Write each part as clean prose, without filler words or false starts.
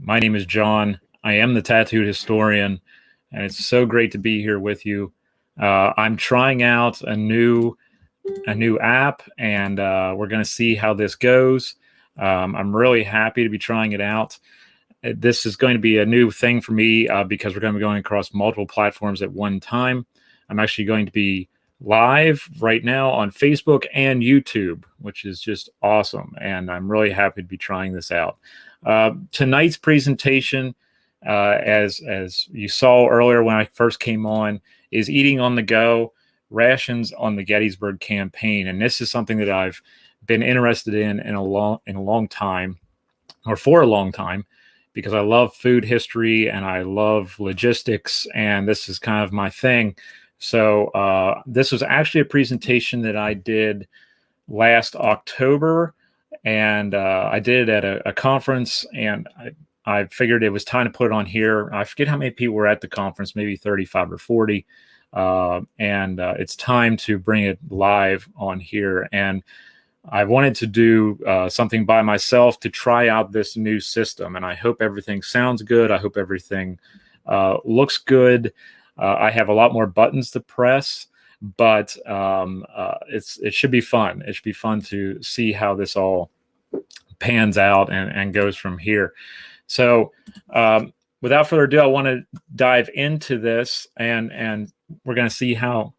My name is John. I am the tattooed historian, and it's so great to be here with you. I'm trying out a new app, and we're going to see how this goes. I'm really happy to be trying it out. This is going to be a new thing for me because we're going to be going across multiple platforms at one time. I'm actually going to be live right now on Facebook and YouTube, which is just awesome, and I'm really happy to be trying this out. Tonight's presentation, as you saw earlier when I first came on, is eating on the go, rations on the Gettysburg campaign, and this is something that I've been interested in a long time, or for a long time, because I love food history and I love logistics, and this is kind of my thing. So this was actually a presentation that I did last October, and I did it at a conference, and I figured it was time to put it on here. I forget how many people were at the conference, maybe 35 or 40, and it's time to bring it live on here. And I wanted to do something by myself to try out this new system, and I hope everything sounds good. I hope everything looks good. I have a lot more buttons to press, but it should be fun. It should be fun to see how this all pans out and goes from here. So without further ado, I want to dive into this, and we're going to see how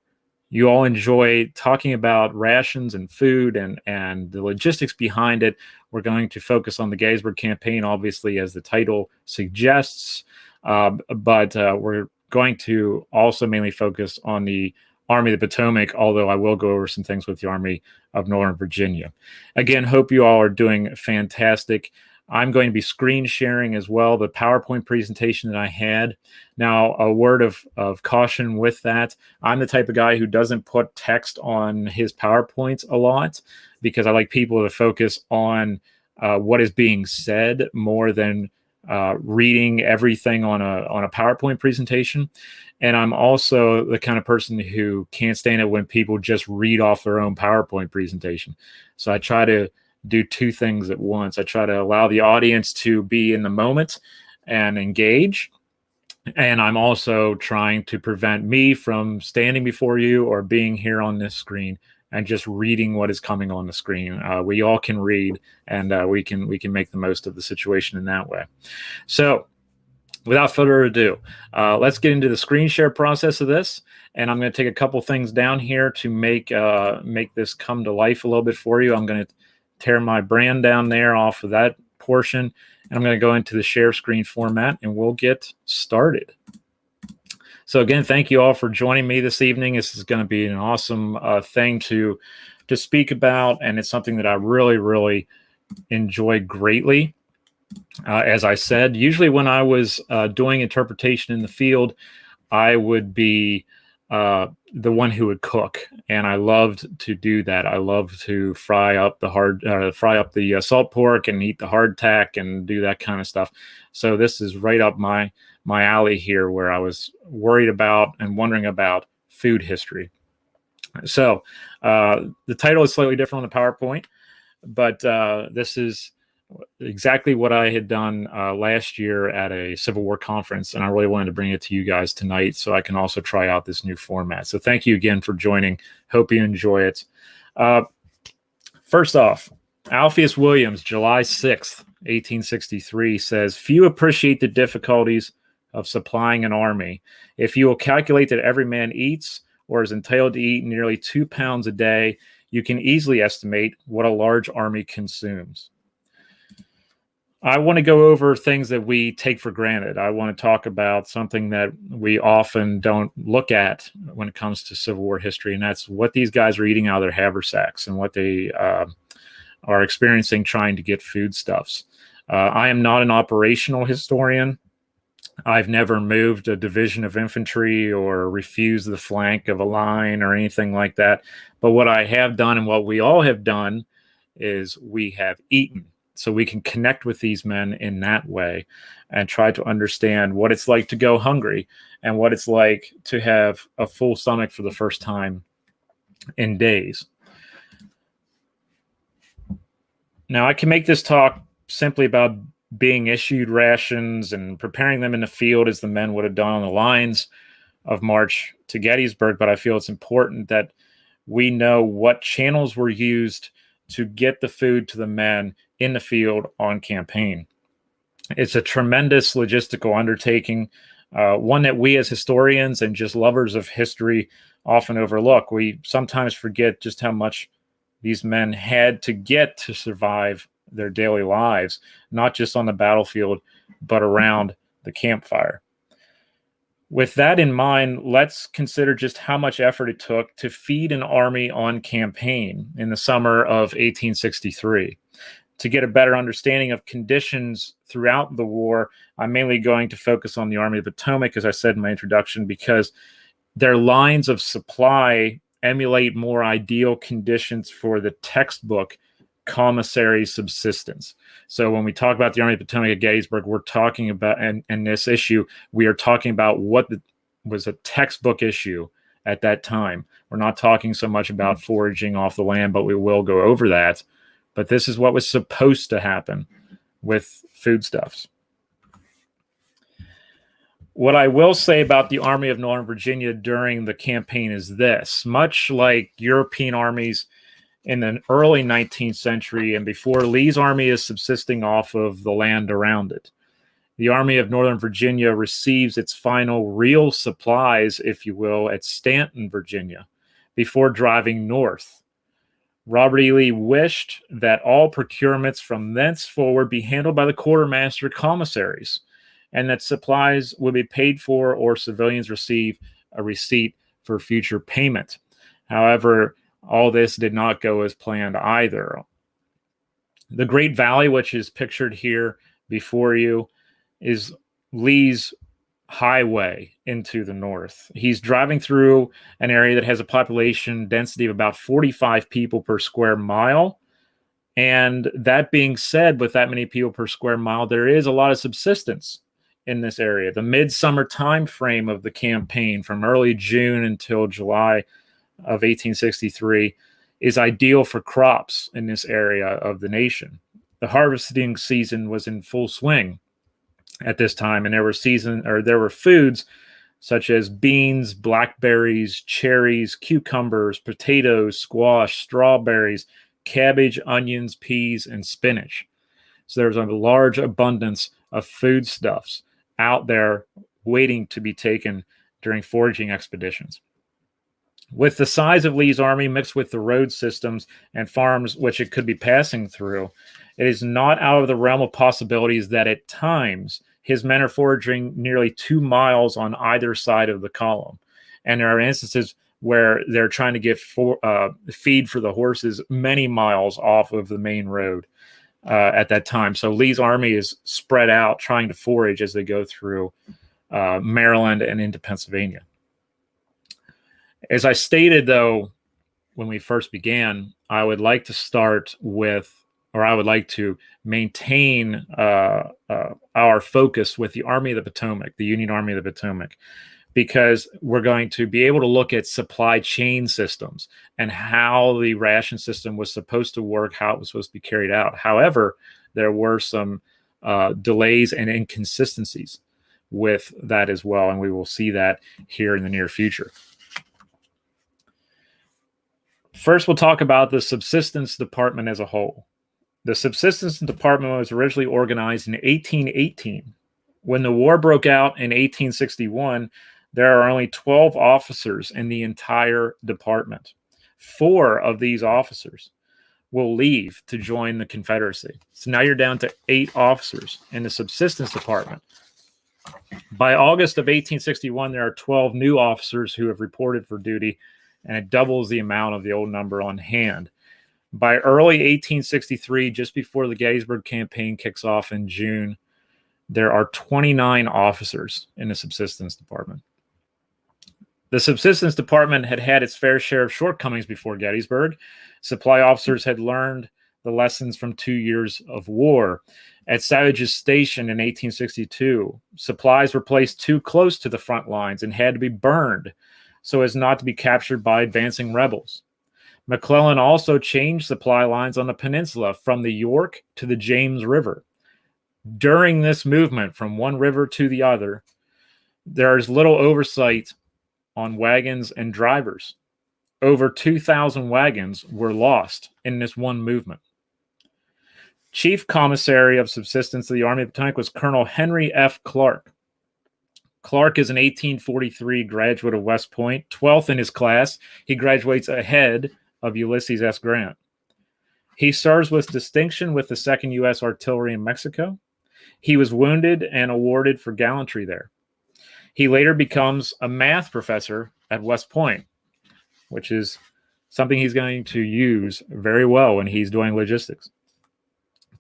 you all enjoy talking about rations and food and the logistics behind it. We're going to focus on the Gettysburg campaign, obviously, as the title suggests, but we're going to also mainly focus on the Army of the Potomac, although I will go over some things with the Army of Northern Virginia. Again, hope you all are doing fantastic. I'm going to be screen sharing as well the PowerPoint presentation that I had. Now, a word of caution with that. I'm the type of guy who doesn't put text on his PowerPoints a lot because I like people to focus on what is being said more than reading everything on a PowerPoint presentation. And I'm also the kind of person who can't stand it when people just read off their own PowerPoint presentation. So I try to do two things at once. I try to allow the audience to be in the moment and engage. And I'm also trying to prevent me from standing before you or being here on this screen and just reading what is coming on the screen. We all can read, and we can make the most of the situation in that way. So without further ado, let's get into the screen share process of this. And I'm going to take a couple things down here to make this come to life a little bit for you. I'm going to tear my brand down there off of that portion, and I'm going to go into the share screen format, and we'll get started. So again, thank you all for joining me this evening. This is going to be an awesome thing to speak about, and it's something that I really enjoy greatly. As I said, usually when I was doing interpretation in the field, I would be the one who would cook, and I loved to do that. I love to fry up the salt pork and eat the hardtack and do that kind of stuff. So this is right up my alley here, where I was worried about and wondering about food history. So the title is slightly different on the PowerPoint, but this is exactly what I had done last year at a Civil War conference, and I really wanted to bring it to you guys tonight so I can also try out this new format. So thank you again for joining. Hope you enjoy it. First off, Alpheus Williams, July 6th, 1863, says, "Few appreciate the difficulties of supplying an army. If you will calculate that every man eats or is entitled to eat nearly 2 pounds a day, you can easily estimate what a large army consumes." I want to go over things that we take for granted. I want to talk about something that we often don't look at when it comes to Civil War history, and that's what these guys are eating out of their haversacks and what they are experiencing trying to get foodstuffs. I am not an operational historian. I've never moved a division of infantry or refused the flank of a line or anything like that. But what I have done, and what we all have done, is we have eaten. So we can connect with these men in that way and try to understand what it's like to go hungry and what it's like to have a full stomach for the first time in days. Now, I can make this talk simply about being issued rations and preparing them in the field as the men would have done on the lines of march to Gettysburg. But I feel it's important that we know what channels were used to get the food to the men in the field on campaign. It's a tremendous logistical undertaking, one that we as historians and just lovers of history often overlook. We sometimes forget just how much these men had to get to survive their daily lives, not just on the battlefield, but around the campfire. With that in mind, let's consider just how much effort it took to feed an army on campaign in the summer of 1863. To get a better understanding of conditions throughout the war, I'm mainly going to focus on the Army of the Potomac, as I said in my introduction, because their lines of supply emulate more ideal conditions for the textbook commissary subsistence. So when we talk about the Army of the Potomac at Gettysburg, we're talking about, and this issue, we are talking about what was a textbook issue at that time. We're not talking so much about foraging off the land, but we will go over that. But this is what was supposed to happen with foodstuffs. What I will say about the Army of Northern Virginia during the campaign is this: much like European armies in the early 19th century and before, Lee's army is subsisting off of the land around it. The Army of Northern Virginia receives its final real supplies, if you will, at Staunton, Virginia, before driving north. Robert E. Lee wished that all procurements from thenceforward be handled by the quartermaster commissaries, and that supplies would be paid for or civilians receive a receipt for future payment. However, all this did not go as planned either. The Great Valley, which is pictured here before you, is Lee's highway into the north. He's driving through an area that has a population density of about 45 people per square mile. And that being said, with that many people per square mile, there is a lot of subsistence in this area. The midsummer time frame of the campaign, from early June until July of 1863, is ideal for crops in this area of the nation. The harvesting season was in full swing at this time, and there were foods such as beans, blackberries, cherries, cucumbers, potatoes, squash, strawberries, cabbage, onions, peas, and spinach. So there's a large abundance of foodstuffs out there waiting to be taken during foraging expeditions. With the size of Lee's army mixed with the road systems and farms which it could be passing through, it is not out of the realm of possibilities that at times his men are foraging nearly 2 miles on either side of the column. And there are instances where they're trying to get feed for the horses many miles off of the main road at that time. So Lee's army is spread out trying to forage as they go through Maryland and into Pennsylvania. As I stated, though, when we first began, I would like to start with, or I would like to maintain our focus with the Army of the Potomac, the Union Army of the Potomac, because we're going to be able to look at supply chain systems and how the ration system was supposed to work, how it was supposed to be carried out. However, there were some delays and inconsistencies with that as well, and we will see that here in the near future. First, we'll talk about the subsistence department as a whole. The subsistence department was originally organized in 1818. When the war broke out in 1861, there are only 12 officers in the entire department. 4 of these officers will leave to join the Confederacy. So now you're down to 8 officers in the subsistence department. By August of 1861, there are 12 new officers who have reported for duty, and it doubles the amount of the old number on hand. By early 1863, just before the Gettysburg campaign kicks off in June, there are 29 officers in the subsistence department. The subsistence department had had its fair share of shortcomings before Gettysburg. Supply officers had learned the lessons from 2 years of war. At Savage's Station in 1862, supplies were placed too close to the front lines and had to be burned so as not to be captured by advancing rebels. McClellan also changed supply lines on the peninsula from the York to the James River. During this movement from one river to the other, there is little oversight on wagons and drivers. Over 2,000 wagons were lost in this one movement. Chief Commissary of Subsistence of the Army of the Potomac was Colonel Henry F. Clark. Clark is an 1843 graduate of West Point, 12th in his class. He graduates ahead of Ulysses S. Grant. He serves with distinction with the 2nd U.S. Artillery in Mexico. He was wounded and awarded for gallantry there. He later becomes a math professor at West Point, which is something he's going to use very well when he's doing logistics.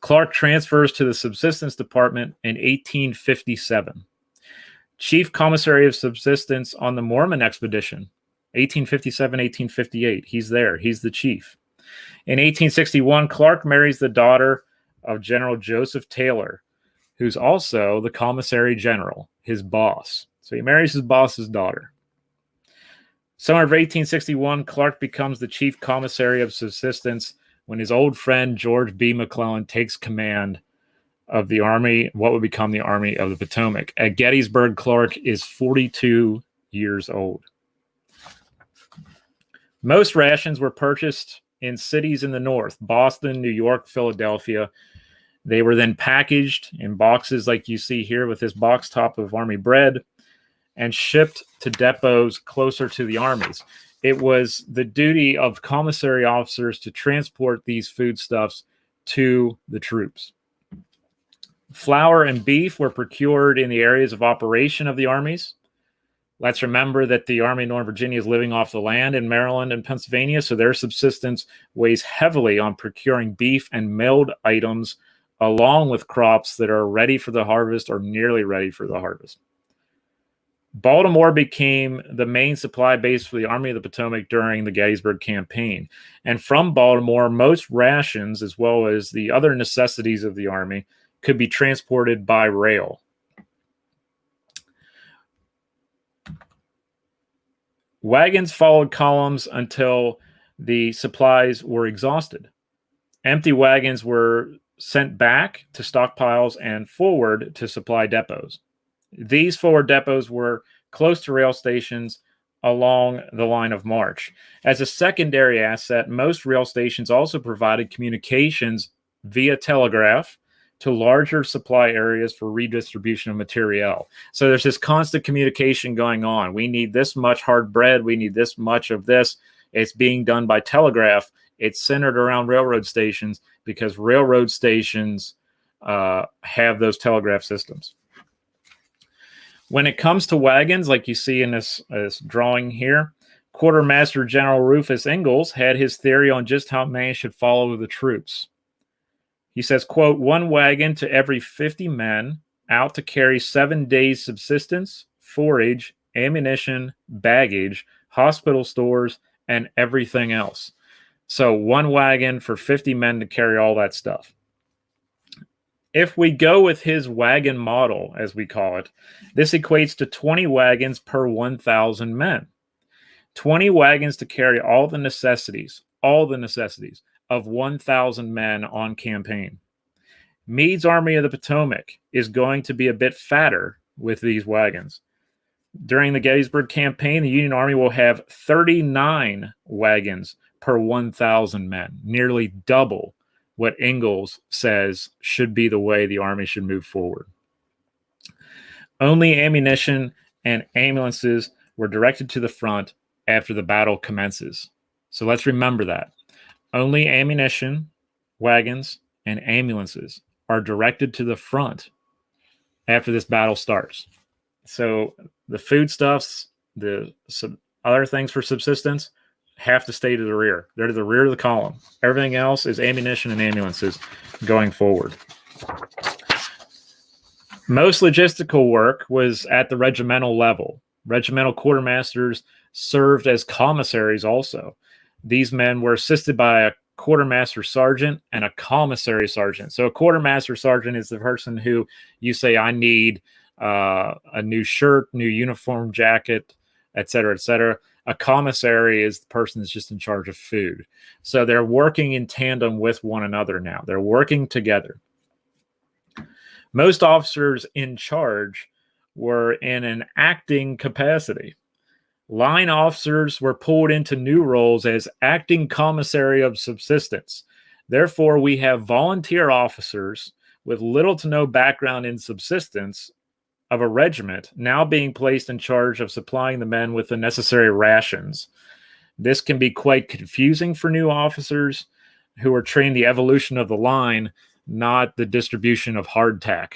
Clark transfers to the Subsistence Department in 1857. Chief Commissary of Subsistence on the Mormon Expedition, 1857-1858. He's there. He's the chief. In 1861, Clark marries the daughter of General Joseph Taylor, who's also the Commissary General, his boss. So he marries his boss's daughter. Summer of 1861, Clark becomes the Chief Commissary of Subsistence when his old friend George B. McClellan takes command of the Army, what would become the Army of the Potomac. At Gettysburg, Clark is 42 years old. Most rations were purchased in cities in the north, Boston, New York, Philadelphia. They were then packaged in boxes like you see here with this box top of Army bread and shipped to depots closer to the armies. It was the duty of commissary officers to transport these foodstuffs to the troops. Flour and beef were procured in the areas of operation of the armies. Let's remember that the Army of Northern Virginia is living off the land in Maryland and Pennsylvania, so their subsistence weighs heavily on procuring beef and milled items along with crops that are ready for the harvest or nearly ready for the harvest. Baltimore became the main supply base for the Army of the Potomac during the Gettysburg campaign. And from Baltimore, most rations, as well as the other necessities of the Army, could be transported by rail. Wagons followed columns until the supplies were exhausted. Empty wagons were sent back to stockpiles and forward to supply depots. These forward depots were close to rail stations along the line of march. As a secondary asset, most rail stations also provided communications via telegraph to larger supply areas for redistribution of materiel. So there's this constant communication going on. We need this much hard bread. We need this much of this. It's being done by telegraph. It's centered around railroad stations because railroad stations have those telegraph systems. When it comes to wagons, like you see in this drawing here, Quartermaster General Rufus Ingles had his theory on just how many should follow the troops. He says, quote, 1 wagon to every 50 men out to carry 7 days subsistence, forage, ammunition, baggage, hospital stores, and everything else. So 1 wagon for 50 men to carry all that stuff. If we go with his wagon model, as we call it, this equates to 20 wagons per 1,000 men. 20 wagons to carry all the necessities of 1,000 men on campaign. Meade's Army of the Potomac is going to be a bit fatter with these wagons. During the Gettysburg campaign, the Union Army will have 39 wagons per 1,000 men, nearly double what Ingles says should be the way the Army should move forward. Only ammunition and ambulances were directed to the front after the battle commences. So let's remember that. Only ammunition, wagons, and ambulances are directed to the front after this battle starts. So the foodstuffs, the other things for subsistence have to stay to the rear. They're to the rear of the column. Everything else is ammunition and ambulances going forward. Most logistical work was at the regimental level. Regimental quartermasters served as commissaries also. These men were assisted by a quartermaster sergeant and a commissary sergeant. So a quartermaster sergeant is the person who you say, I need a new shirt, new uniform jacket, et cetera, et cetera. A commissary is the person that's just in charge of food. So they're working in tandem with one another now. They're working together. Most officers in charge were in an acting capacity. Line officers were pulled into new roles as acting commissary of subsistence. Therefore, we have volunteer officers with little to no background in subsistence of a regiment now being placed in charge of supplying the men with the necessary rations. This can be quite confusing for new officers who are trained the evolution of the line, not the distribution of hardtack.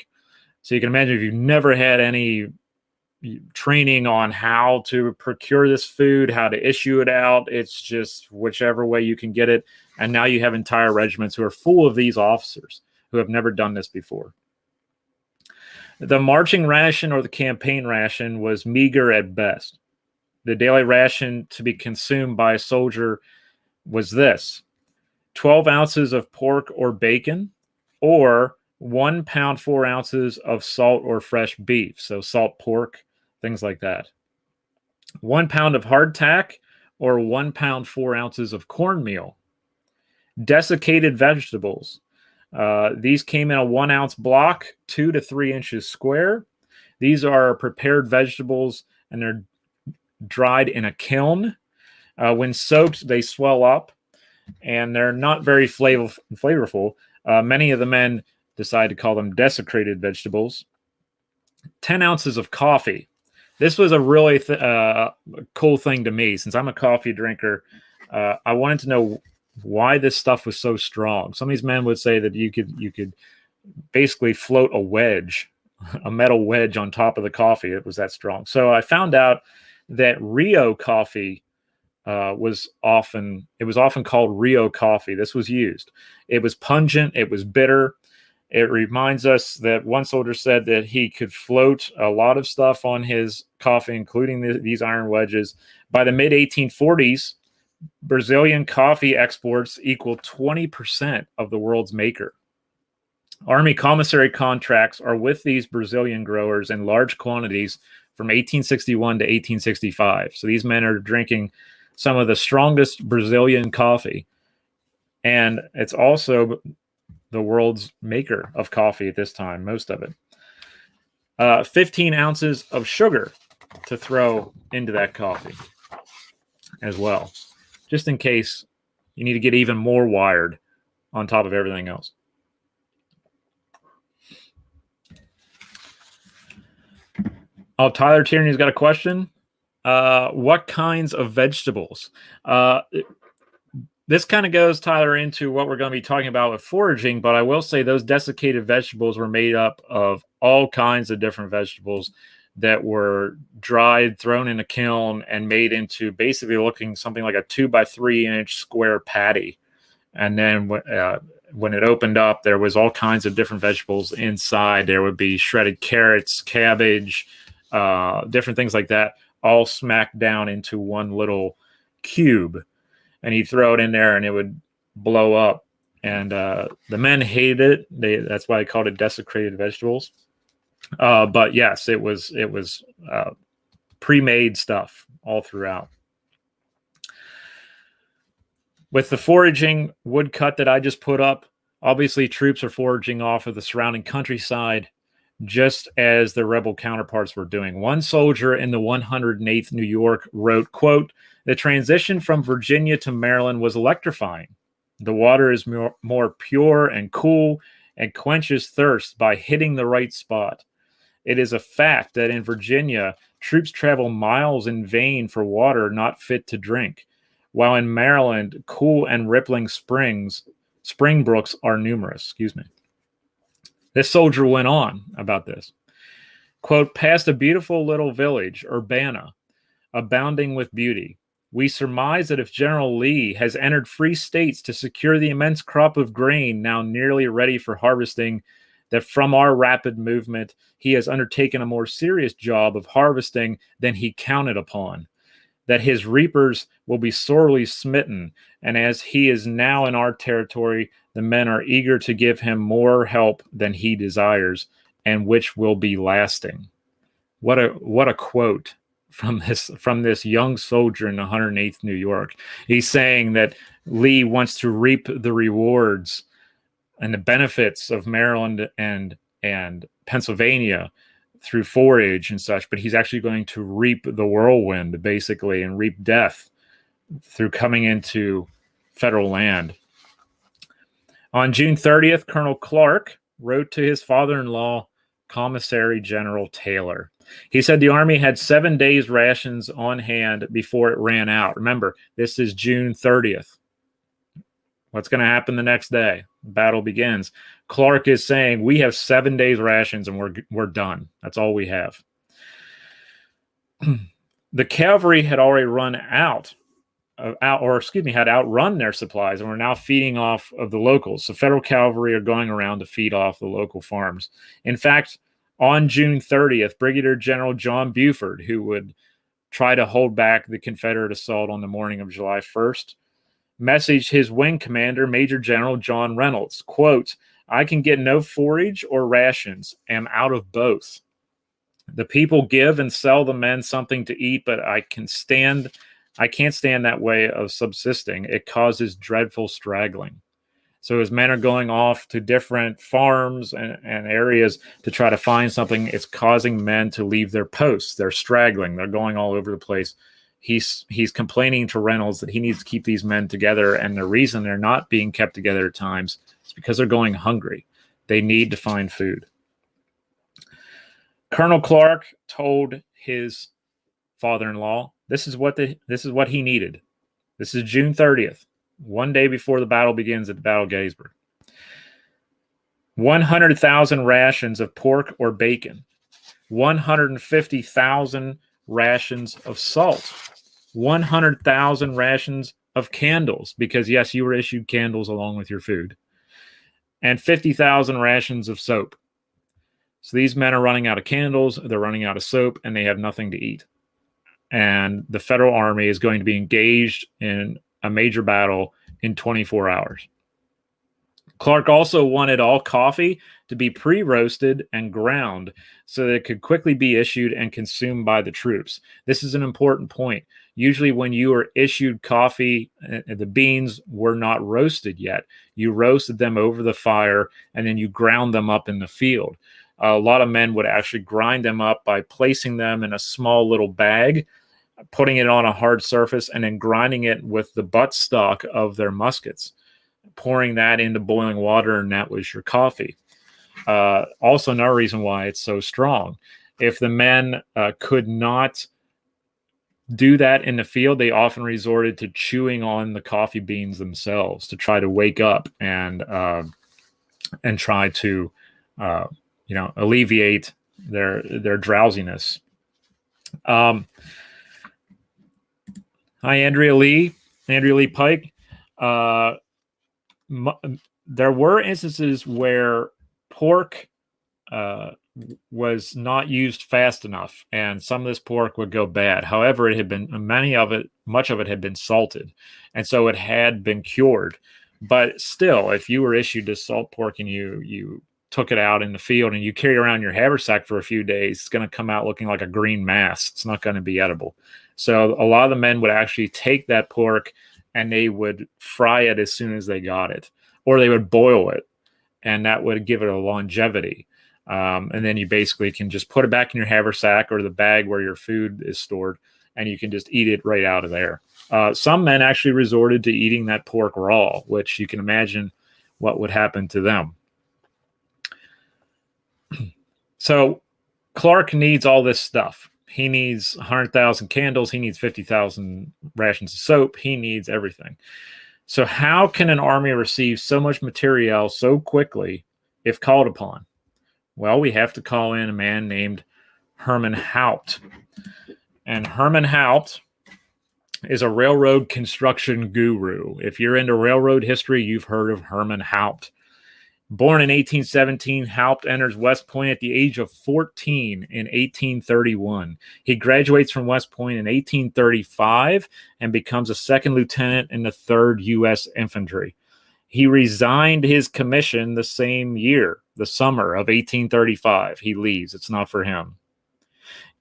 So you can imagine if you've never had any training on how to procure this food, how to issue it out, it's just whichever way you can get it. And now you have entire regiments who are full of these officers who have never done this before. The marching ration or the campaign ration was meager at best. The daily ration to be consumed by a soldier was this: 12 ounces of pork or bacon, or 1 pound 4 ounces of salt or fresh beef, so salt pork, things like that. 1 pound of hardtack, or 1 pound 4 ounces of cornmeal. Desiccated vegetables. These came in a 1 ounce block, 2 to 3 inches square. These are prepared vegetables, and they're dried in a kiln. When soaked, they swell up, and they're not very flavorful. Many of the men decide to call them desecrated vegetables. 10 ounces of coffee. This was a really cool thing to me. Since I'm a coffee drinker, I wanted to know why this stuff was so strong. Some of these men would say that you could basically float a wedge, a metal wedge on top of the coffee. It was that strong. So I found out that Rio coffee was often called Rio coffee. This was used. It was pungent. It was bitter. It reminds us that one soldier said that he could float a lot of stuff on his coffee, including these iron wedges. By the mid-1840s, Brazilian coffee exports equal 20% of the world's maker. Army commissary contracts are with these Brazilian growers in large quantities from 1861 to 1865. So these men are drinking some of the strongest Brazilian coffee. And it's also the world's maker of coffee at this time, most of it. 15 ounces of sugar to throw into that coffee as well, just in case you need to get even more wired on top of everything else. Oh, Tyler Tierney's got a question. What kinds of vegetables? This kind of goes, Tyler, into what we're going to be talking about with foraging, but I will say those desiccated vegetables were made up of all kinds of different vegetables that were dried, thrown in a kiln, and made into basically looking something like a 2 by 3 inch square patty. And then when it opened up, there was all kinds of different vegetables inside. There would be shredded carrots, cabbage, different things like that, all smacked down into one little cube. And he'd throw it in there and it would blow up. And the men hated it. That's why I called it desecrated vegetables. But yes, it was pre-made stuff all throughout. With the foraging woodcut that I just put up, obviously troops are foraging off of the surrounding countryside, just as their rebel counterparts were doing. One soldier in the 108th New York wrote, quote, "The transition from Virginia to Maryland was electrifying. The water is more pure and cool and quenches thirst by hitting the right spot. It is a fact that in Virginia, troops travel miles in vain for water not fit to drink, while in Maryland, cool and rippling spring brooks are numerous." This soldier went on about this. Quote, "Past a beautiful little village, Urbana, abounding with beauty, we surmise that if General Lee has entered free states to secure the immense crop of grain now nearly ready for harvesting, that from our rapid movement he has undertaken a more serious job of harvesting than he counted upon, that his reapers will be sorely smitten, and as he is now in our territory, the men are eager to give him more help than he desires, and which will be lasting." What a quote from this young soldier in 108th New York. He's saying that Lee wants to reap the rewards and the benefits of Maryland and and Pennsylvania through forage and such, but he's actually going to reap the whirlwind, basically, and reap death through coming into federal land. On June 30th, Colonel Clark wrote to his father-in-law, Commissary General Taylor. He said the Army had 7 days' rations on hand before it ran out. Remember, this is June 30th. What's going to happen the next day? The battle begins. Clark is saying, we have 7 days' rations and we're done. That's all we have. The cavalry had already had outrun their supplies and were now feeding off of the locals. So federal cavalry are going around to feed off the local farms. In fact, on June 30th, Brigadier General John Buford, who would try to hold back the Confederate assault on the morning of July 1st, messaged his wing commander, Major General John Reynolds, quote, I can get no forage or rations, am out of both. The people give and sell the men something to eat, but I can't stand that way of subsisting. It causes dreadful straggling. So as men are going off to different farms and areas to try to find something, it's causing men to leave their posts. They're straggling. They're going all over the place. He's complaining to Reynolds that he needs to keep these men together, and the reason they're not being kept together at times is because they're going hungry. They need to find food. Colonel Clark told his father-in-law this is what he needed. This is June 30th. 1 day before the battle begins at the Battle of Gettysburg. 100,000 rations of pork or bacon. 150,000 rations of salt. 100,000 rations of candles, because yes, you were issued candles along with your food. And 50,000 rations of soap. So these men are running out of candles, they're running out of soap, and they have nothing to eat. And the Federal Army is going to be engaged in a major battle in 24 hours. Clark also wanted all coffee to be pre-roasted and ground so that it could quickly be issued and consumed by the troops. This is an important point. Usually when you are issued coffee, the beans were not roasted yet. You roasted them over the fire and then you ground them up in the field. A lot of men would actually grind them up by placing them in a small little bag, putting it on a hard surface, and then grinding it with the buttstock of their muskets, pouring that into boiling water, and that was your coffee. Also, another reason why it's so strong. If the men could not do that in the field, they often resorted to chewing on the coffee beans themselves to try to wake up and try to alleviate their drowsiness. Hi, Andrea Lee Pike. There were instances where pork was not used fast enough, and some of this pork would go bad. However, much of it had been salted, and so it had been cured. But still, if you were issued this salt pork and you took it out in the field and you carry around your haversack for a few days, it's going to come out looking like a green mass. It's not going to be edible. So a lot of the men would actually take that pork and they would fry it as soon as they got it, or they would boil it, and that would give it a longevity. And then you basically can just put it back in your haversack or the bag where your food is stored, and you can just eat it right out of there. Some men actually resorted to eating that pork raw, which you can imagine what would happen to them. So Clark needs all this stuff. He needs 100,000 candles. He needs 50,000 rations of soap. He needs everything. So how can an army receive so much material so quickly if called upon? Well, we have to call in a man named Herman Hupp. And Herman Hupp is a railroad construction guru. If you're into railroad history, you've heard of Herman Hupp. Born in 1817, Hupp enters West Point at the age of 14 in 1831. He graduates from West Point in 1835 and becomes a second lieutenant in the 3rd U.S. Infantry. He resigned his commission the same year, the summer of 1835. He leaves. It's not for him.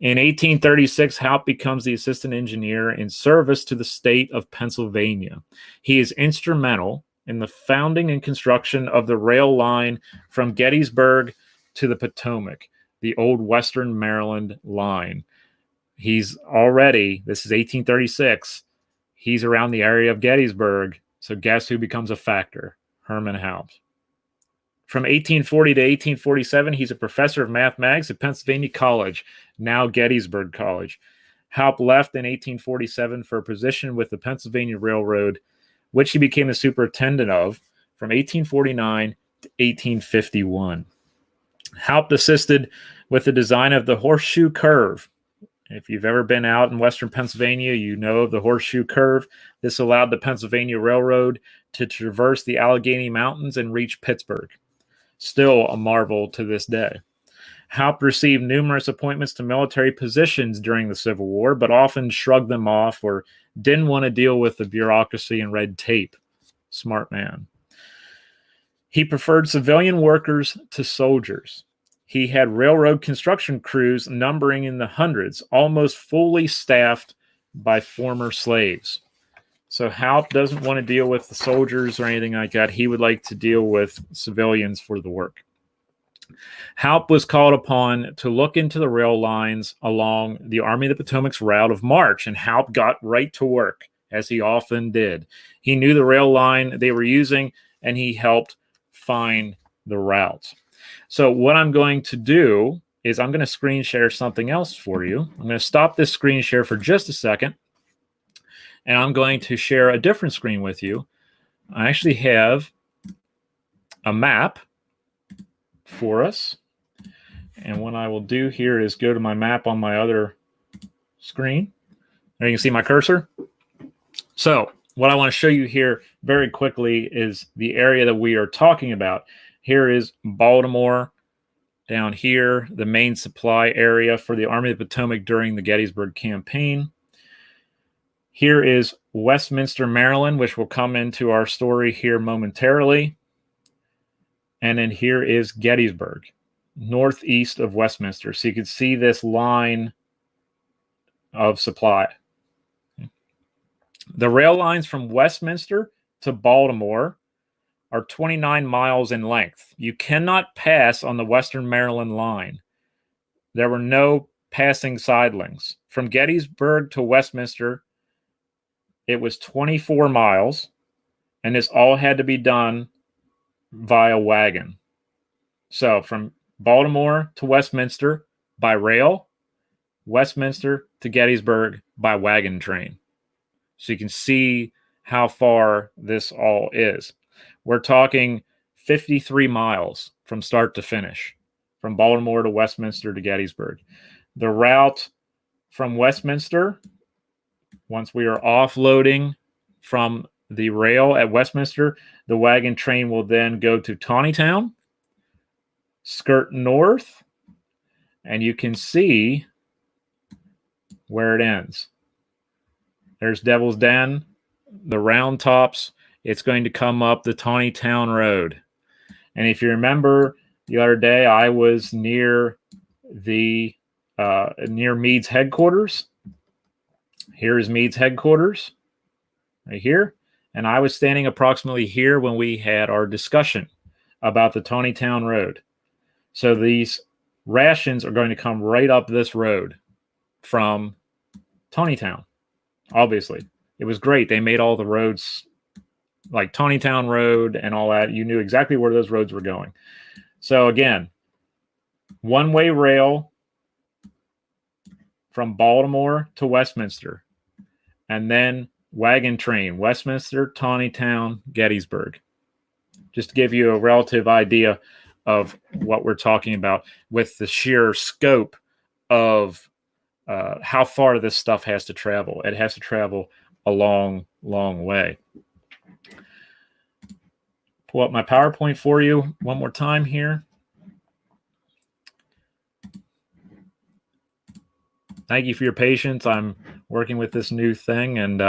In 1836, Hupp becomes the assistant engineer in service to the state of Pennsylvania. He is instrumental in the founding and construction of the rail line from Gettysburg to the Potomac, the old Western Maryland line. He's already, this is 1836, he's around the area of Gettysburg. So guess who becomes a factor? Herman Hupp. From 1840 to 1847, he's a professor of mathematics at Pennsylvania College, now Gettysburg College. Hupp left in 1847 for a position with the Pennsylvania Railroad, which he became the superintendent of from 1849 to 1851. Hupp assisted with the design of the horseshoe curve. If you've ever been out in western Pennsylvania, you know of the horseshoe curve. This allowed the Pennsylvania Railroad to traverse the Allegheny Mountains and reach Pittsburgh. Still a marvel to this day. Hupp received numerous appointments to military positions during the Civil War, but often shrugged them off or didn't want to deal with the bureaucracy and red tape. Smart man. He preferred civilian workers to soldiers. He had railroad construction crews numbering in the hundreds, almost fully staffed by former slaves. So Hupp doesn't want to deal with the soldiers or anything like that. He would like to deal with civilians for the work. Hupp was called upon to look into the rail lines along the Army of the Potomac's route of march, and Hupp got right to work, as he often did. He knew the rail line they were using, and he helped find the routes. So what I'm going to do is I'm going to screen share something else for you. I'm going to stop this screen share for just a second, and I'm going to share a different screen with you. I actually have a map for us. And what I will do here is go to my map on my other screen. There you can see my cursor. So what I want to show you here very quickly is the area that we are talking about. Here is Baltimore. Down here, the main supply area for the Army of the Potomac during the Gettysburg campaign. Here is Westminster, Maryland, which will come into our story here momentarily. And then here is Gettysburg, northeast of Westminster. So you can see this line of supply. The rail lines from Westminster to Baltimore are 29 miles in length. You cannot pass on the Western Maryland line. There were no passing sidelings. From Gettysburg to Westminster, it was 24 miles, and this all had to be done via wagon. So from Baltimore to Westminster by rail, Westminster to Gettysburg by wagon train. So you can see how far this all is. We're talking 53 miles from start to finish, from Baltimore to Westminster to Gettysburg. The route from Westminster, once we are offloading from the rail at Westminster, the wagon train will then go to Taneytown, skirt north, and you can see where it ends. There's Devil's Den, the Round Tops. It's going to come up the Taneytown Road. And if you remember the other day, I was near the near Meade's headquarters. Here's Meade's headquarters, right here. And I was standing approximately here when we had our discussion about the Taneytown Road. So these rations are going to come right up this road from Taneytown, obviously. It was great. They made all the roads like Taneytown Road and all that. You knew exactly where those roads were going. So again, one-way rail from Baltimore to Westminster, and then wagon train, Westminster, Taneytown, Gettysburg. Just to give you a relative idea of what we're talking about with the sheer scope of how far this stuff has to travel. It has to travel a long, long way. Pull up my PowerPoint for you one more time here. Thank you for your patience. I'm working with this new thing, and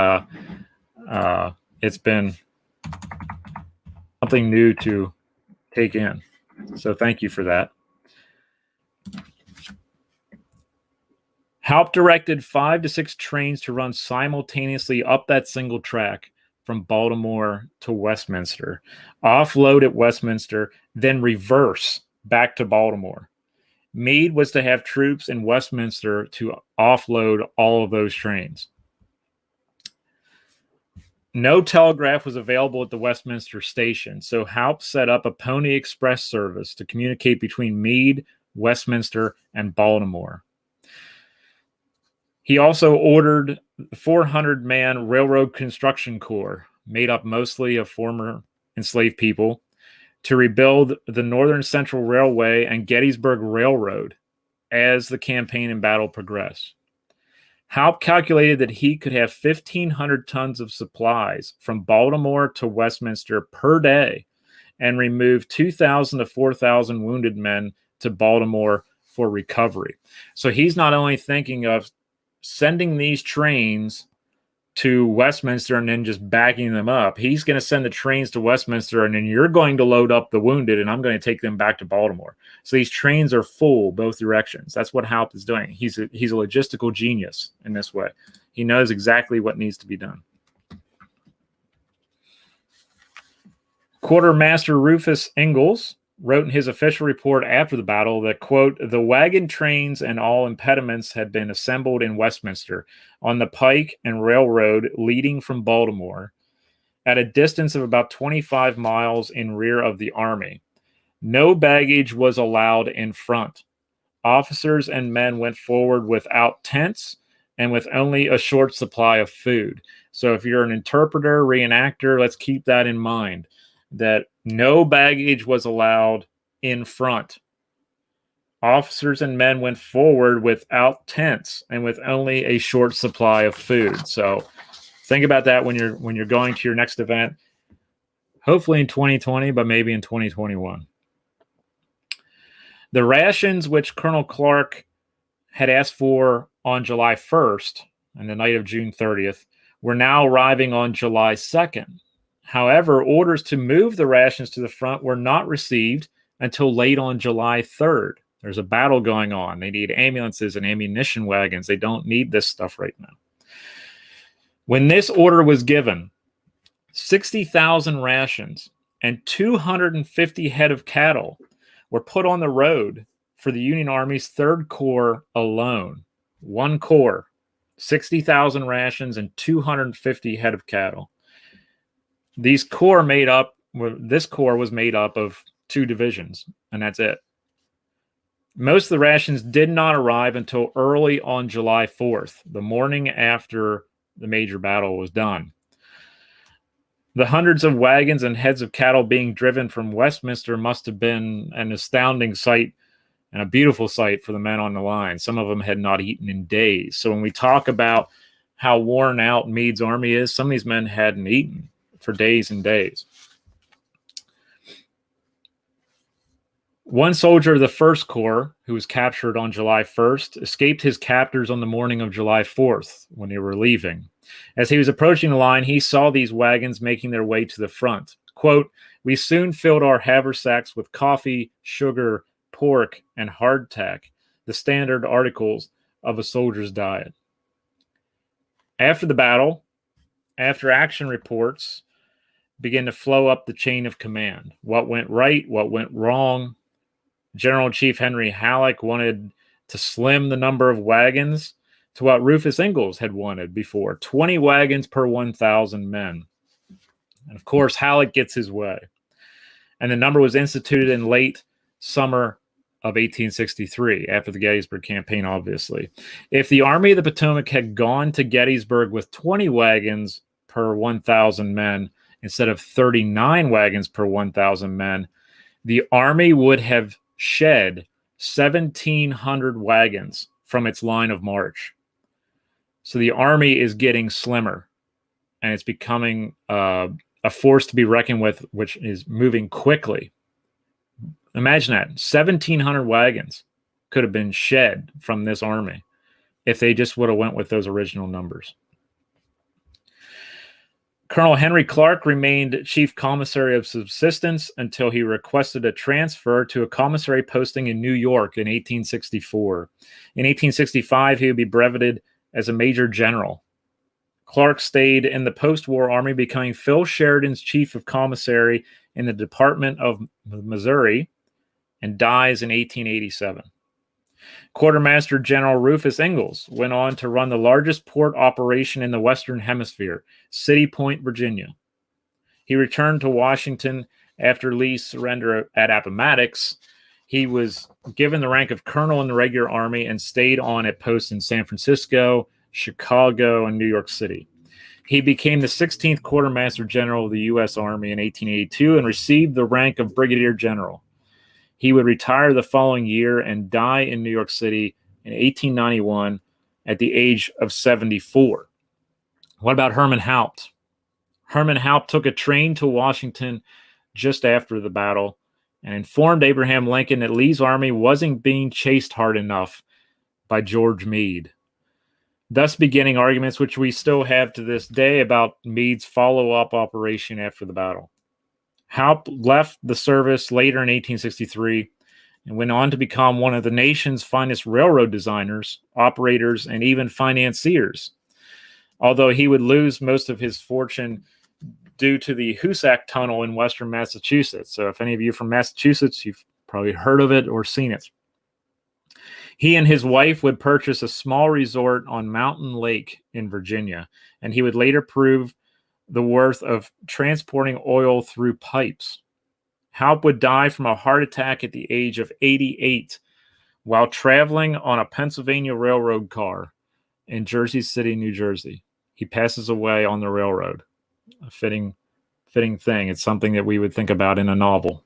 it's been something new to take in. So thank you for that. Hupp directed 5 to 6 trains to run simultaneously up that single track from Baltimore to Westminster, offload at Westminster, then reverse back to Baltimore. Meade was to have troops in Westminster to offload all of those trains. No telegraph was available at the Westminster station, so Hupp set up a pony express service to communicate between Meade, Westminster, and Baltimore. He also ordered the 400-man Railroad Construction Corps, made up mostly of former enslaved people, to rebuild the Northern Central Railway and Gettysburg Railroad as the campaign and battle progressed. Hupp calculated that he could have 1,500 tons of supplies from Baltimore to Westminster per day and remove 2,000 to 4,000 wounded men to Baltimore for recovery. So he's not only thinking of sending these trains to Westminster and then just backing them up. He's going to send the trains to Westminster, and then you're going to load up the wounded, and I'm going to take them back to Baltimore. So these trains are full both directions. That's what Hupp is doing. He's a logistical genius in this way. He knows exactly what needs to be done. Quartermaster Rufus Ingles wrote in his official report after the battle that, quote, the wagon trains and all impediments had been assembled in Westminster on the pike and railroad leading from Baltimore at a distance of about 25 miles in rear of the army. No baggage was allowed in front. Officers and men went forward without tents and with only a short supply of food. So if you're an interpreter, reenactor, let's keep that in mind, that no baggage was allowed in front. Officers and men went forward without tents and with only a short supply of food. So think about that when you're going to your next event, hopefully in 2020, but maybe in 2021. The rations which Colonel Clark had asked for on July 1st and the night of June 30th were now arriving on July 2nd. However, orders to move the rations to the front were not received until late on July 3rd. There's a battle going on. They need ambulances and ammunition wagons. They don't need this stuff right now. When this order was given, 60,000 rations and 250 head of cattle were put on the road for the Union Army's 3rd Corps alone. One corps, 60,000 rations and 250 head of cattle. This corps was made up of 2 divisions, and that's it. Most of the rations did not arrive until early on July 4th, the morning after the major battle was done. The hundreds of wagons and heads of cattle being driven from Westminster must have been an astounding sight and a beautiful sight for the men on the line. Some of them had not eaten in days. So when we talk about how worn out Meade's army is, some of these men hadn't eaten for days and days. One soldier of the 1st Corps, who was captured on July 1st, escaped his captors on the morning of July 4th when they were leaving. As he was approaching the line, he saw these wagons making their way to the front. Quote, we soon filled our haversacks with coffee, sugar, pork, and hardtack, the standard articles of a soldier's diet. After the battle, after action reports began to flow up the chain of command. What went right? What went wrong? General Chief Henry Halleck wanted to slim the number of wagons to what Rufus Ingles had wanted before, 20 wagons per 1,000 men. And of course, Halleck gets his way. And the number was instituted in late summer of 1863, after the Gettysburg campaign, obviously. If the Army of the Potomac had gone to Gettysburg with 20 wagons per 1,000 men instead of 39 wagons per 1,000 men, the Army would have shed 1,700 wagons from its line of march. So the Army is getting slimmer, and it's becoming a force to be reckoned with, which is moving quickly. Imagine that. 1,700 wagons could have been shed from this army if they just would have went with those original numbers. Colonel Henry Clark remained chief commissary of subsistence until he requested a transfer to a commissary posting in New York in 1864. In 1865, he would be breveted as a major general. Clark stayed in the post-war army, becoming Phil Sheridan's chief of commissary in the Department of Missouri and dies in 1887. Quartermaster General Rufus Ingles went on to run the largest port operation in the Western Hemisphere, City Point, Virginia. He returned to Washington after Lee's surrender at Appomattox. He was given the rank of colonel in the regular army and stayed on at posts in San Francisco, Chicago, and New York City. He became the 16th Quartermaster General of the U.S. Army in 1882 and received the rank of Brigadier General. He would retire the following year and die in New York City in 1891 at the age of 74. What about Herman Hupp? Herman Hupp took a train to Washington just after the battle and informed Abraham Lincoln that Lee's army wasn't being chased hard enough by George Meade, thus beginning arguments which we still have to this day about Meade's follow-up operation after the battle. Hupp left the service later in 1863 and went on to become one of the nation's finest railroad designers, operators, and even financiers, although he would lose most of his fortune due to the Hoosac Tunnel in western Massachusetts. So if any of you are from Massachusetts, you've probably heard of it or seen it. He and his wife would purchase a small resort on Mountain Lake in Virginia, and he would later prove the worth of transporting oil through pipes. Hupp would die from a heart attack at the age of 88 while traveling on a Pennsylvania Railroad car in Jersey City, New Jersey. He passes away on the railroad. A fitting thing. It's something that we would think about in a novel.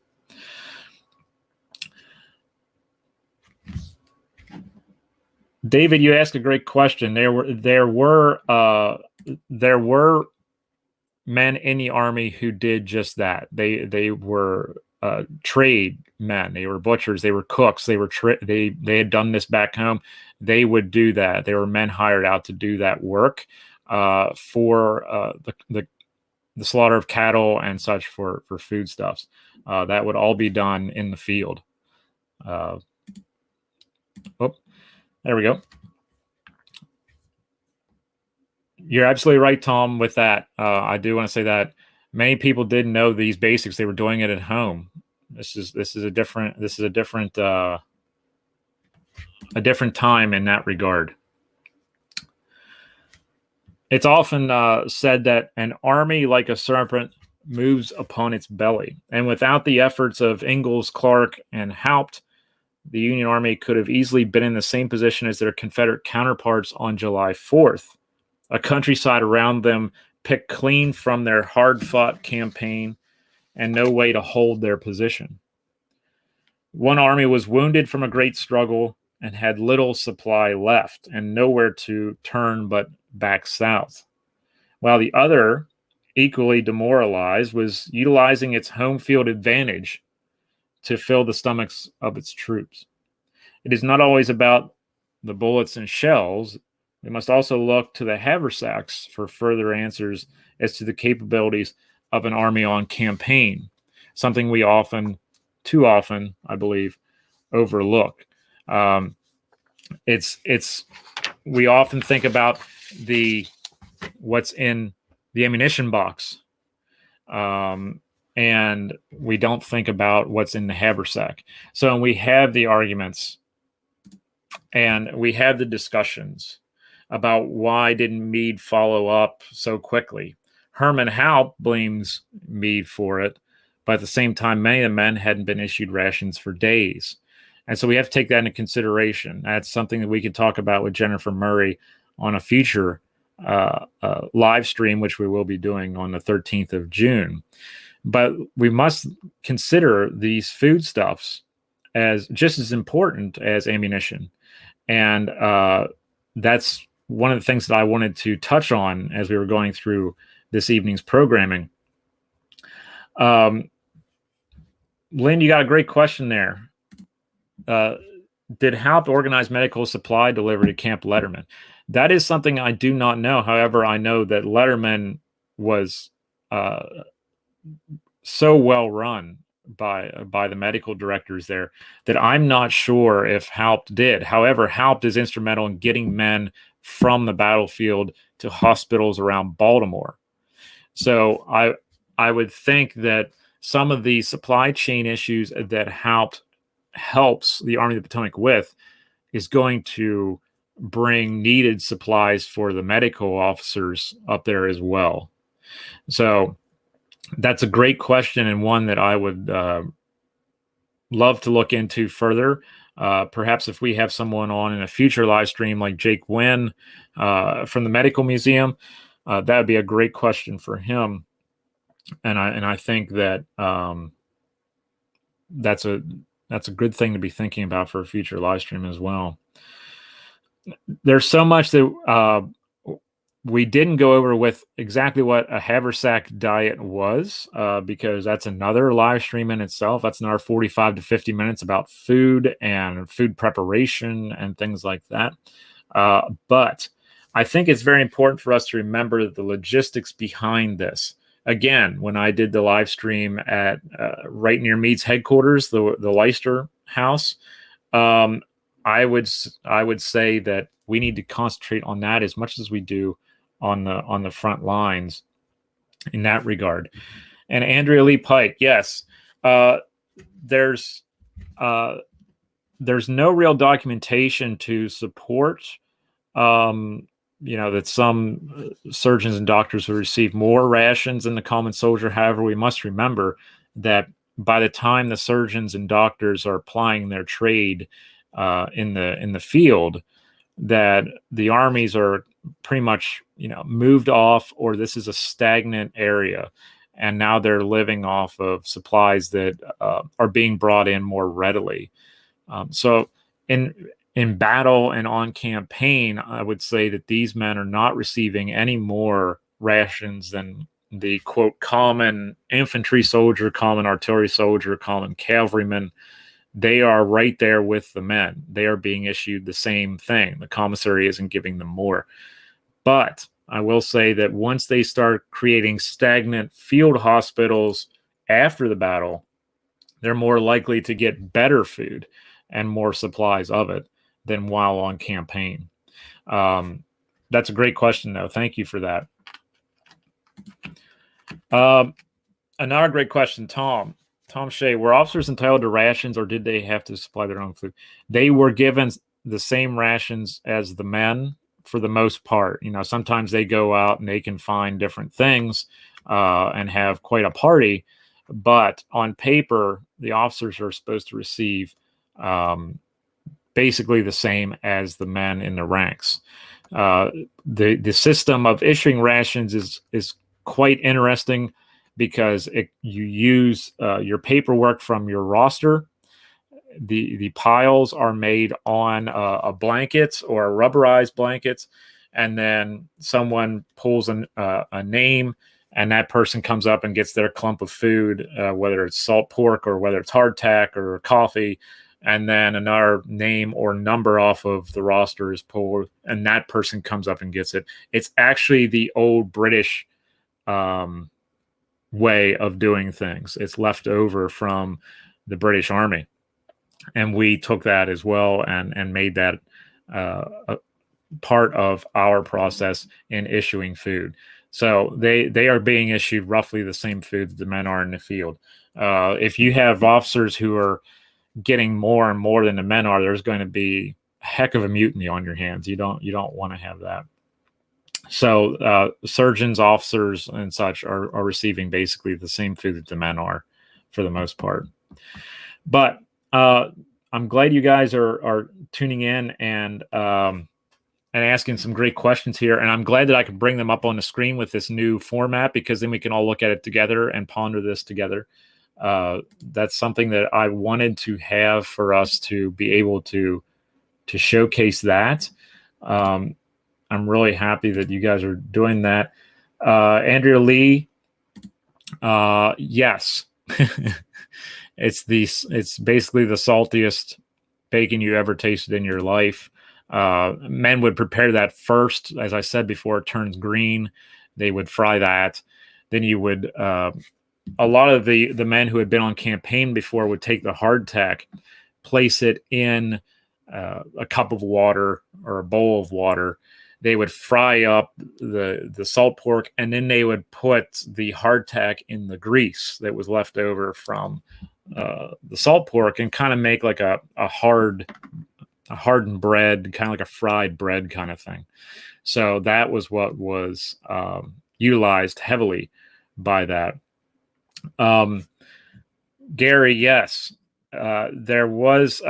David, you asked a great question. There were men in the army who did just that. They were trade men. They were butchers. They were cooks. They had done this back home. They would do that. They were men hired out to do that work for the slaughter of cattle and such for foodstuffs. That would all be done in the field. There we go. You're absolutely right, Tom, with that. I do want to say that many people didn't know these basics. They were doing it at home. This is a different time in that regard. It's often said that an army, like a serpent, moves upon its belly. And without the efforts of Ingles, Clark, and Hupp, the Union Army could have easily been in the same position as their Confederate counterparts on July 4th. A countryside around them picked clean from their hard-fought campaign and no way to hold their position. One army was wounded from a great struggle and had little supply left and nowhere to turn but back south, while the other, equally demoralized, was utilizing its home field advantage to fill the stomachs of its troops. It is not always about the bullets and shells. We must also look to the haversacks for further answers as to the capabilities of an army on campaign, something we too often, I believe, overlook. We often think about what's in the ammunition box, and we don't think about what's in the haversack. So we have the arguments and we have the discussions about why didn't Meade follow up so quickly. Herman Hupp blames Meade for it, but at the same time, many of the men hadn't been issued rations for days. And so we have to take that into consideration. That's something that we could talk about with Jennifer Murray on a future live stream, which we will be doing on the 13th of June. But we must consider these foodstuffs as just as important as ammunition. And that's one of the things that I wanted to touch on as we were going through this evening's programming. Lynn, you got a great question there. Did Hupp organize medical supply delivery to Camp Letterman? That is something I do not know. However, I know that Letterman was so well run by the medical directors there that I'm not sure if Hupp did. However, Hupp is instrumental in getting men from the battlefield to hospitals around Baltimore. So I would think that some of the supply chain issues that Hupp helps the Army of the Potomac with is going to bring needed supplies for the medical officers up there as well. So that's a great question, and one that I would love to look into further. Perhaps if we have someone on in a future live stream like Jake Wynn from the Medical Museum, that would be a great question for him. And I think that that's a good thing to be thinking about for a future live stream as well. There's so much that we didn't go over with exactly what a haversack diet was, because that's another live stream in itself. That's another 45 to 50 minutes about food and food preparation and things like that. But I think it's very important for us to remember the logistics behind this. Again, when I did the live stream at right near Meade's headquarters, the Leicester house, I would say that we need to concentrate on that as much as we do on the front lines in that regard. And Andrea Lee Pike, yes, there's no real documentation to support that some surgeons and doctors will receive more rations than the common soldier. However, we must remember that by the time the surgeons and doctors are applying their trade in the field, that the armies are pretty much moved off, or this is a stagnant area, and now they're living off of supplies that are being brought in more readily. So in battle and on campaign, I would say that these men are not receiving any more rations than the quote common infantry soldier, common artillery soldier, common cavalryman. They are right there with the men. They are being issued the same thing. The commissary isn't giving them more. But I will say that once they start creating stagnant field hospitals after the battle, they're more likely to get better food and more supplies of it than while on campaign. That's a great question, though. Thank you for that. Another great question, Tom Shea. Were officers entitled to rations, or did they have to supply their own food? They were given the same rations as the men for the most part. Sometimes they go out and they can find different things and have quite a party, but on paper, the officers are supposed to receive basically the same as the men in the ranks. The system of issuing rations is quite interesting, because you use your paperwork from your roster. The piles are made on a blanket or a rubberized blankets, and then someone pulls a name, and that person comes up and gets their clump of food, whether it's salt pork or whether it's hardtack or coffee, and then another name or number off of the roster is pulled, and that person comes up and gets it. It's actually the old British way of doing things. It's left over from the British Army, and we took that as well and made that a part of our process in issuing food. So they are being issued roughly the same food that the men are in the field. If you have officers who are getting more and more than the men are, there's going to be a heck of a mutiny on your hands. You don't want to have that. So surgeons, officers, and such are receiving basically the same food that the men are, for the most part. But I'm glad you guys are tuning in and asking some great questions here. And I'm glad that I could bring them up on the screen with this new format, because then we can all look at it together and ponder this together. That's something that I wanted to have for us to be able to showcase that. I'm really happy that you guys are doing that. Andrea Lee, yes. It's basically the saltiest bacon you ever tasted in your life. Men would prepare that first, as I said before, it turns green. They would fry that. Then you would, a lot of the men who had been on campaign before would take the hardtack, place it in a cup of water or a bowl of water. They would fry up the salt pork, and then they would put the hardtack in the grease that was left over from salt pork and kind of make like a hardened bread, kind of like a fried bread kind of thing. So that was what was utilized heavily by that. Gary, yes, there was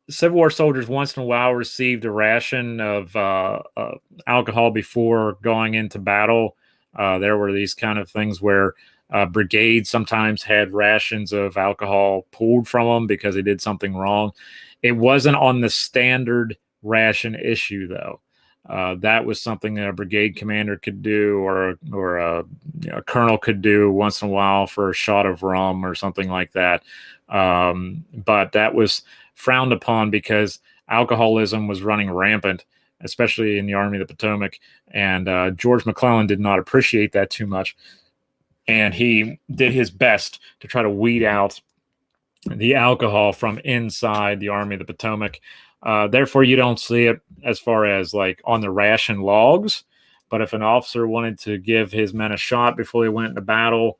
Civil War soldiers once in a while received a ration of alcohol before going into battle. There were these kind of things where brigades sometimes had rations of alcohol pulled from them because they did something wrong. It wasn't on the standard ration issue, though. That was something that a brigade commander could do, or a colonel could do once in a while for a shot of rum or something like that. But that was frowned upon because alcoholism was running rampant, especially in the Army of the Potomac. And George McClellan did not appreciate that too much. And he did his best to try to weed out the alcohol from inside the Army of the Potomac. Therefore, you don't see it as far as like on the ration logs. But if an officer wanted to give his men a shot before they went into battle,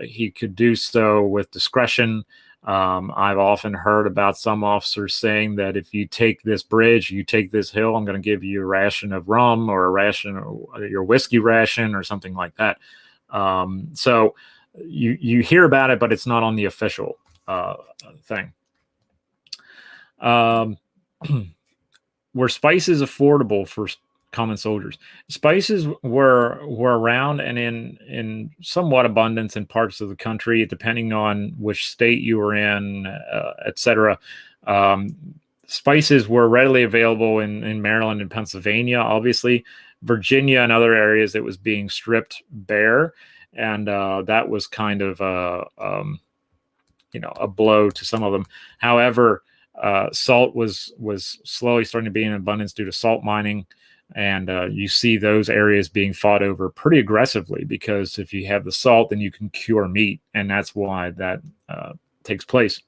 he could do so with discretion. I've often heard about some officers saying that if you take this bridge, you take this hill, I'm going to give you a ration of rum or a ration, or your whiskey ration or something like that. So you hear about it, but it's not on the official thing. Were spices affordable for common soldiers? Spices were around and in somewhat abundance in parts of the country, depending on which state you were in, etc. Spices were readily available in Maryland and Pennsylvania. Obviously, Virginia and other areas, it was being stripped bare, and that was kind of a blow to some of them. However, salt was slowly starting to be in abundance due to salt mining, and you see those areas being fought over pretty aggressively, because if you have the salt, then you can cure meat, and that's why that takes place.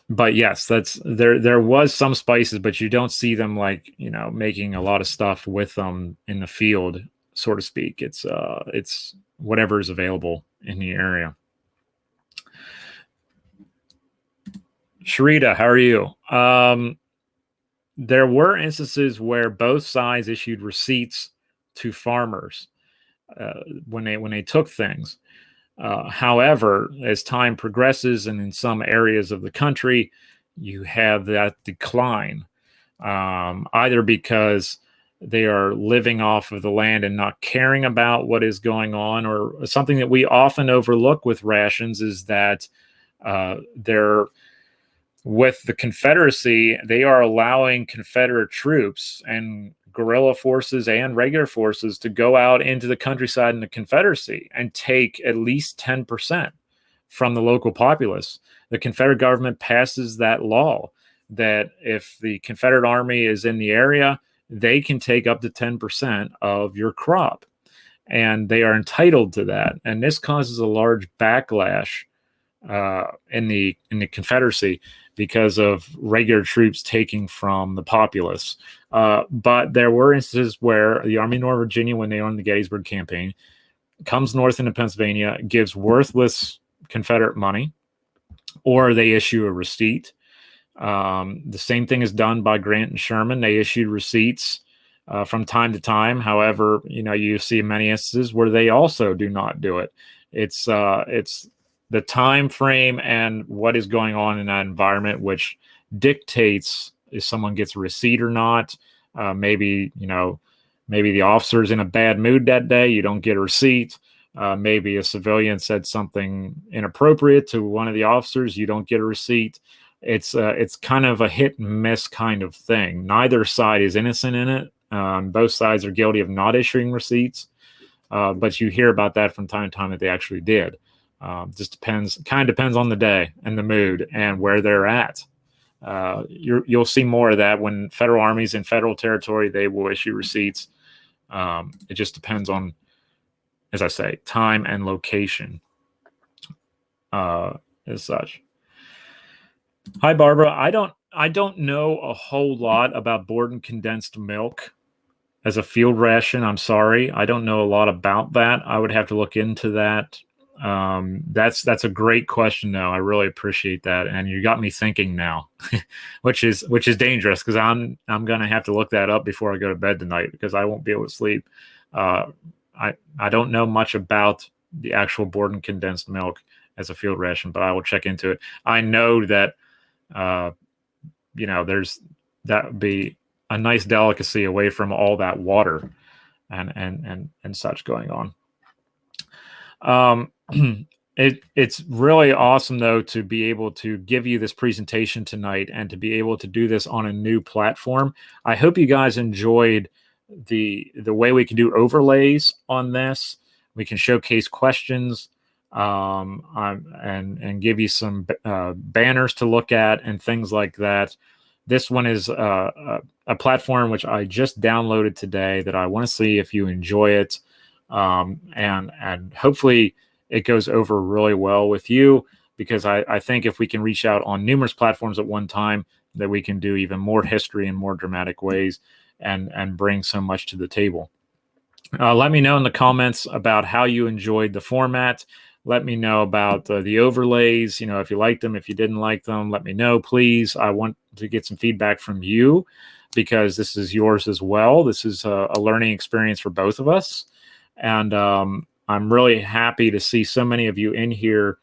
But yes, there was some spices, but you don't see them like making a lot of stuff with them in the field, so to speak. It's whatever is available in the area. Sharita, how are you? There were instances where both sides issued receipts to farmers when they took things. However, as time progresses and in some areas of the country, you have that decline, either because they are living off of the land and not caring about what is going on, or something that we often overlook with rations is that they're with the Confederacy, they are allowing Confederate troops and guerrilla forces and regular forces to go out into the countryside in the Confederacy and take at least 10% from the local populace. The Confederate government passes that law that if the Confederate Army is in the area, they can take up to 10% of your crop, and they are entitled to that. And this causes a large backlash in the Confederacy because of regular troops taking from the populace. But there were instances where the Army of Northern Virginia, when they owned the Gettysburg campaign, comes north into Pennsylvania, gives worthless Confederate money, or they issue a receipt. The same thing is done by Grant and Sherman. They issued receipts from time to time. However, you see many instances where they also do not do it. It's the time frame and what is going on in that environment which dictates if someone gets a receipt or not. Maybe the officer's in a bad mood that day, you don't get a receipt. Maybe a civilian said something inappropriate to one of the officers, you don't get a receipt. It's kind of a hit and miss kind of thing. Neither side is innocent in it. Both sides are guilty of not issuing receipts, but you hear about that from time to time that they actually did. Just depends on the day and the mood and where they're at. You'll see more of that when federal armies in federal territory, they will issue receipts. It just depends on, as I say, time and location, as such. Hi, Barbara. I don't know a whole lot about Borden condensed milk as a field ration. I'm sorry. I don't know a lot about that. I would have to look into that. That's a great question, though. I really appreciate that, and you got me thinking now, which is dangerous because I'm gonna have to look that up before I go to bed tonight because I won't be able to sleep. Uh, I don't know much about the actual Borden condensed milk as a field ration, but I will check into it. I know that uh, there's that would be a nice delicacy away from all that water and such going on. It's really awesome though to be able to give you this presentation tonight and to be able to do this on a new platform. I hope you guys enjoyed the way we can do overlays on this. We can showcase questions and give you some banners to look at and things like that. This one is a platform which I just downloaded today that I want to see if you enjoy it. And hopefully it goes over really well with you, because I think if we can reach out on numerous platforms at one time, that we can do even more history in more dramatic ways and bring so much to the table. Let me know in the comments about how you enjoyed the format. Let me know about the overlays. If you liked them, if you didn't like them, let me know, please. I want to get some feedback from you because this is yours as well. This is a learning experience for both of us. And I'm really happy to see so many of you in here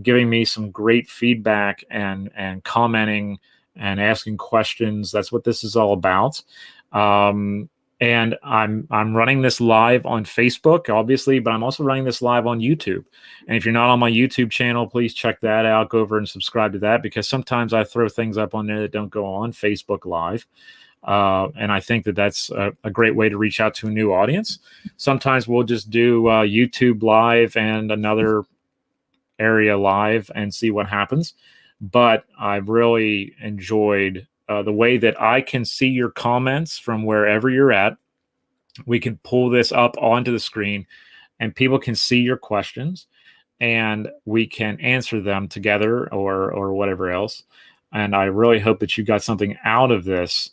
giving me some great feedback and commenting and asking questions. That's what this is all about. And I'm running this live on Facebook, obviously, but I'm also running this live on YouTube. And if you're not on my YouTube channel, please check that out. Go over and subscribe to that, because sometimes I throw things up on there that don't go on Facebook Live. And I think that that's a great way to reach out to a new audience. Sometimes we'll just do YouTube Live and another area live and see what happens. But I've really enjoyed the way that I can see your comments from wherever you're at. We can pull this up onto the screen and people can see your questions and we can answer them together or whatever else. And I really hope that you got something out of this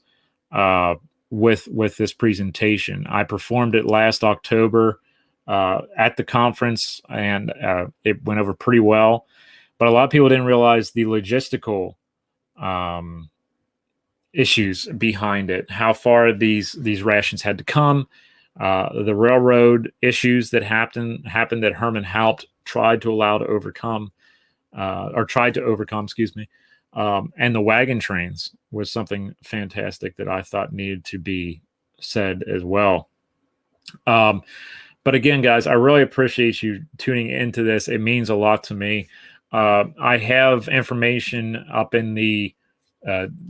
with this presentation. I performed it last October at the conference, and it went over pretty well. But a lot of people didn't realize the logistical issues behind it, how far these rations had to come, the railroad issues that happened that Herman Hupp tried to overcome, excuse me. And the wagon trains was something fantastic that I thought needed to be said as well. But again, guys, I really appreciate you tuning into this. It means a lot to me. I have information up in the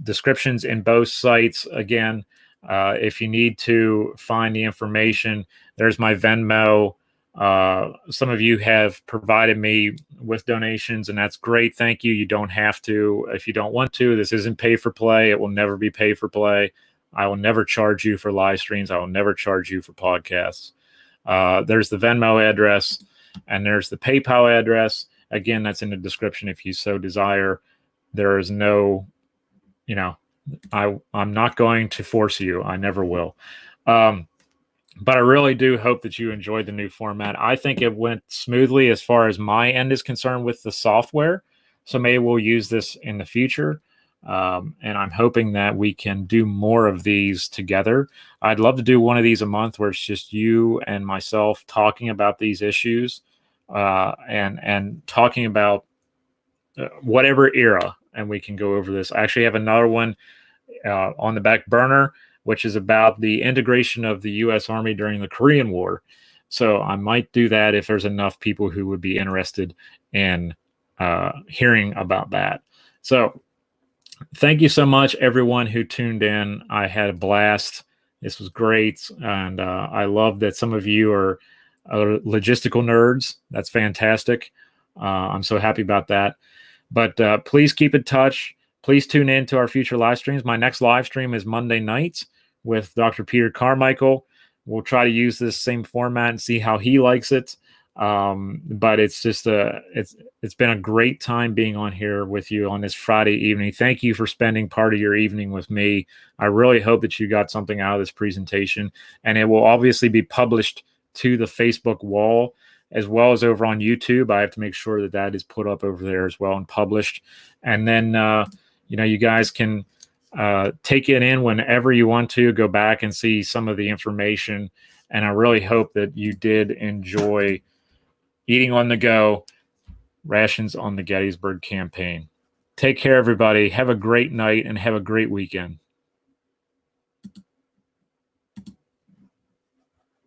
descriptions in both sites. Again, if you need to find the information, there's my Venmo. Some of you have provided me with donations, and that's great. Thank you. You don't have to if you don't want to. This isn't pay for play. It will never be pay for play. I will never charge you for live streams. I will never charge you for podcasts. There's the Venmo address, and there's the PayPal address. Again, that's in the description if you so desire. There is no, I'm not going to force you. I never will. But I really do hope that you enjoyed the new format. I think it went smoothly as far as my end is concerned with the software. So maybe we'll use this in the future. And I'm hoping that we can do more of these together. I'd love to do one of these a month where it's just you and myself talking about these issues and talking about whatever era, and we can go over this. I actually have another one on the back burner, which is about the integration of the U.S. Army during the Korean War. So I might do that if there's enough people who would be interested in hearing about that. So thank you so much, everyone who tuned in. I had a blast. This was great. And I love that some of you are logistical nerds. That's fantastic. I'm so happy about that. But please keep in touch. Please tune in to our future live streams. My next live stream is Monday night with Dr. Peter Carmichael. We'll try to use this same format and see how he likes it. But it's just it's been a great time being on here with you on this Friday evening. Thank you for spending part of your evening with me. I really hope that you got something out of this presentation, and it will obviously be published to the Facebook wall. as well as over on YouTube. I have to make sure that that is put up over there as well and published. And then, you guys can take it in whenever you want to, go back and see some of the information. And I really hope that you did enjoy eating on the go, rations on the Gettysburg campaign. Take care, everybody. Have a great night and have a great weekend.